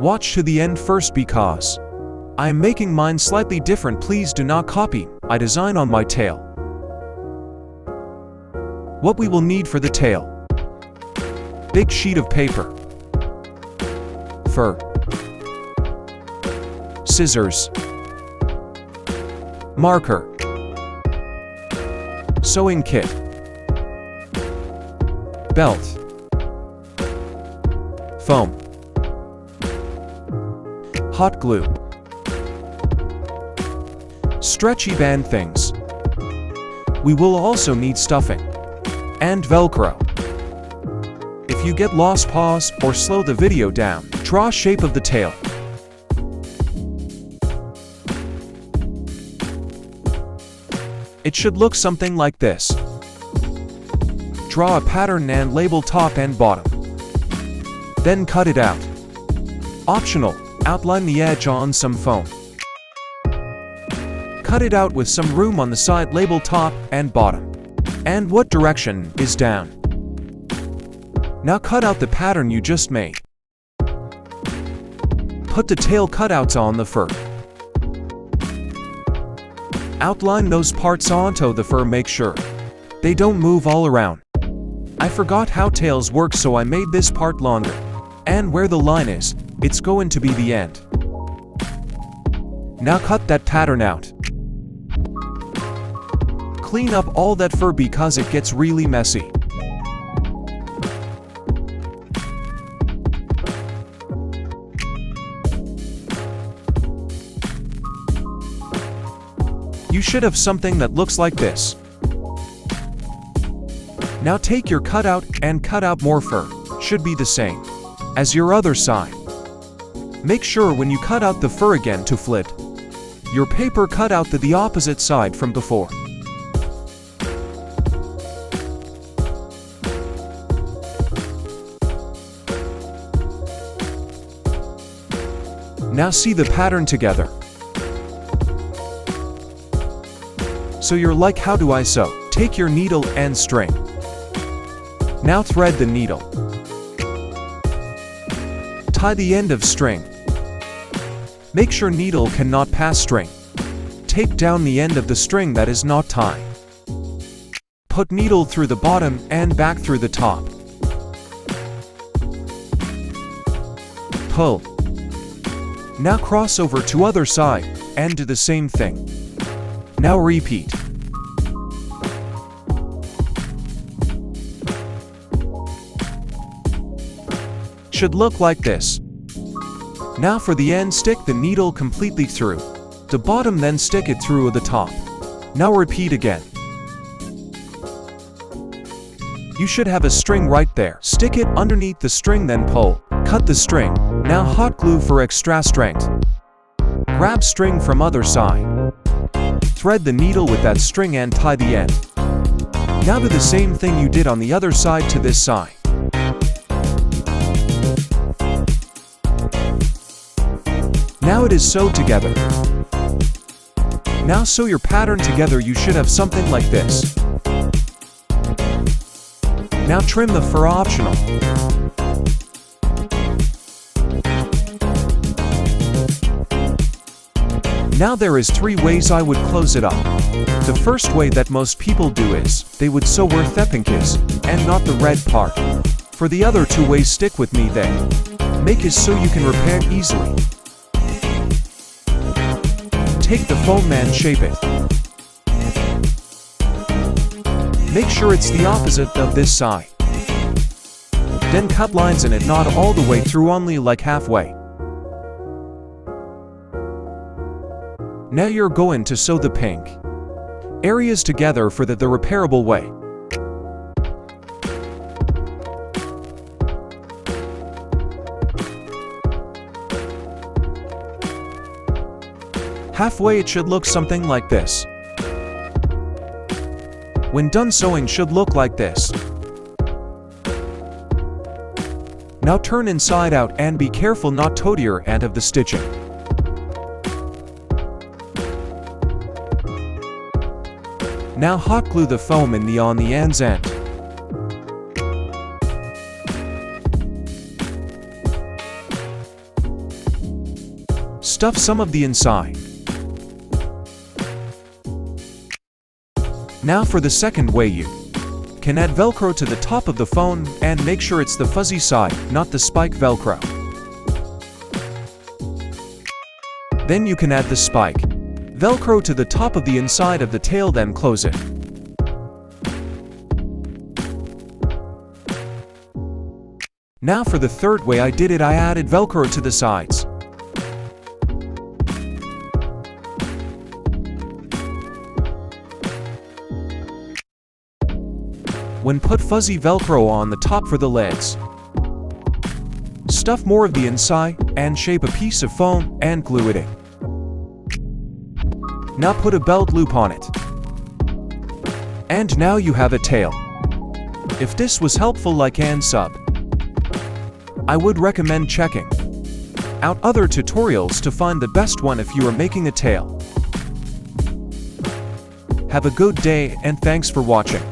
Watch to the end first because I am making mine slightly different. Please do not copy I design on my tail. What we will need for the tail: big sheet of paper, fur, scissors, marker, sewing kit, belt, foam, hot glue, stretchy band things. We will also need stuffing and Velcro. If you get lost, pause or slow the video down. Draw shape of the tail. It should look something like this. Draw a pattern and label top and bottom. Then cut it out. Optional, outline the edge on some foam. Cut it out with some room on the side, label top and bottom. And what direction is down. Now cut out the pattern you just made. Put the tail cutouts on the fur. Outline those parts onto the fur. Make sure they don't move all around. I forgot how tails work, so I made this part longer. And where the line is, it's going to be the end. Now cut that pattern out. Clean up all that fur because it gets really messy. You should have something that looks like this. Now take your cutout and cut out more fur. Should be the same as your other side. Make sure when you cut out the fur again to flip your paper, cut out the opposite side from before. Now see the pattern together. So you're like, how do I sew? Take your needle and string. Now thread the needle. Tie the end of string. Make sure needle cannot pass string. Tape down the end of the string that is not tied. Put needle through the bottom and back through the top. Pull. Now cross over to other side and do the same thing. Now repeat. Should look like this. Now for the end, stick the needle completely through the bottom, then stick it through the top. Now repeat again. You should have a string right there. Stick it underneath the string, then pull. Cut the string. Now hot glue for extra strength. Grab string from other side. Thread the needle with that string and tie the end. Now do the same thing you did on the other side to this side. Now it is sewed together. Now sew your pattern together. You should have something like this. Now trim the fur, optional. Now there is 3 ways I would close it up. The first way that most people do is, they would sew where the pink is, and not the red part. For the other 2 ways, stick with me. They make it so you can repair easily. Take the foam and shape it. Make sure it's the opposite of this side. Then cut lines in it, not all the way through, only like halfway. Now you're going to sew the pink areas together for the repairable way. Halfway it should look something like this. When done sewing, should look like this. Now turn inside out and be careful not to your end of the stitching. Now hot glue the foam on the ends end. Stuff some of the inside. Now for the second way, you can add Velcro to the top of the phone and make sure it's the fuzzy side, not the spike Velcro. Then you can add the spike Velcro to the top of the inside of the tail, then close it. Now for the third way I did it, I added Velcro to the sides. When put fuzzy Velcro on the top for the lids. Stuff more of the inside and shape a piece of foam and glue it in. Now put a belt loop on it. And now you have a tail. If this was helpful, like and sub. I would recommend checking out other tutorials to find the best one if you are making a tail. Have a good day and thanks for watching.